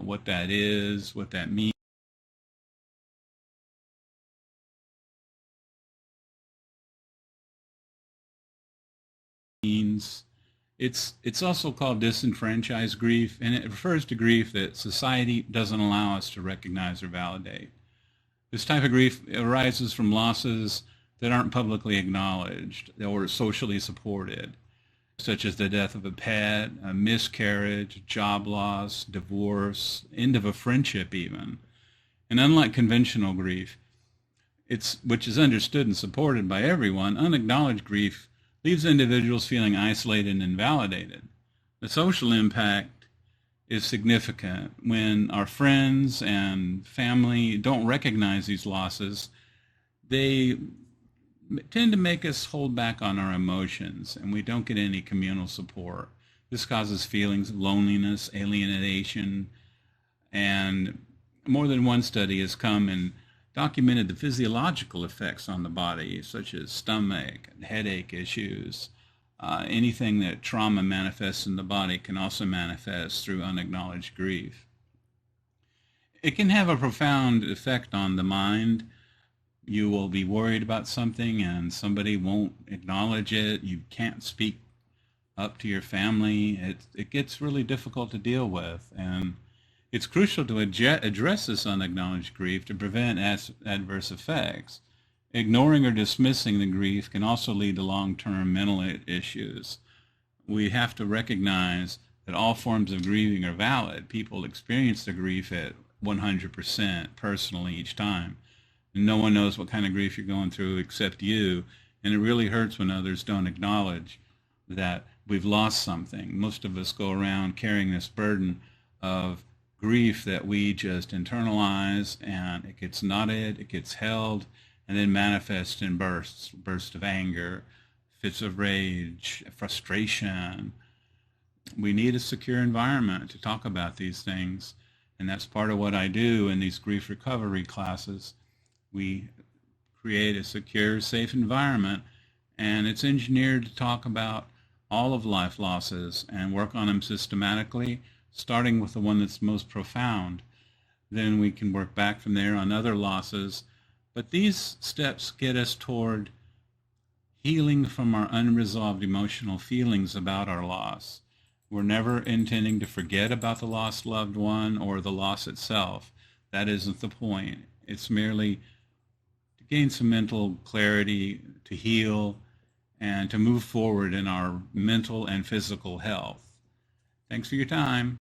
what that is, what that means. It's also called disenfranchised grief, and it refers to grief that society doesn't allow us to recognize or validate. This type of grief arises from losses that aren't publicly acknowledged or socially supported, such as the death of a pet, a miscarriage, job loss, divorce, end of a friendship even. And unlike conventional grief, which is understood and supported by everyone, unacknowledged grief leaves individuals feeling isolated and invalidated. The social impact is significant. When our friends and family don't recognize these losses, they tend to make us hold back on our emotions, and we don't get any communal support. This causes feelings of loneliness, alienation, and more than one study has come and documented the physiological effects on the body, such as stomach and headache issues. Anything that trauma manifests in the body can also manifest through unacknowledged grief. It can have a profound effect on the mind. You will be worried about something and somebody won't acknowledge it. You can't speak up to your family. It gets really difficult to deal with, and it's crucial to address this unacknowledged grief to prevent adverse effects. Ignoring or dismissing the grief can also lead to long-term mental issues. We have to recognize that all forms of grieving are valid. People experience the grief at 100% personally each time. And no one knows what kind of grief you're going through except you, and it really hurts when others don't acknowledge that we've lost something. Most of us go around carrying this burden of grief that we just internalize, and it gets knotted, it gets held, and then manifests in bursts of anger, fits of rage, frustration. We need a secure environment to talk about these things, and that's part of what I do in these grief recovery classes. We create a secure, safe environment, and it's engineered to talk about all of life losses and work on them systematically, starting with the one that's most profound. Then we can work back from there on other losses. But these steps get us toward healing from our unresolved emotional feelings about our loss. We're never intending to forget about the lost loved one or the loss itself. That isn't the point. It's merely to gain some mental clarity, to heal, and to move forward in our mental and physical health. Thanks for your time.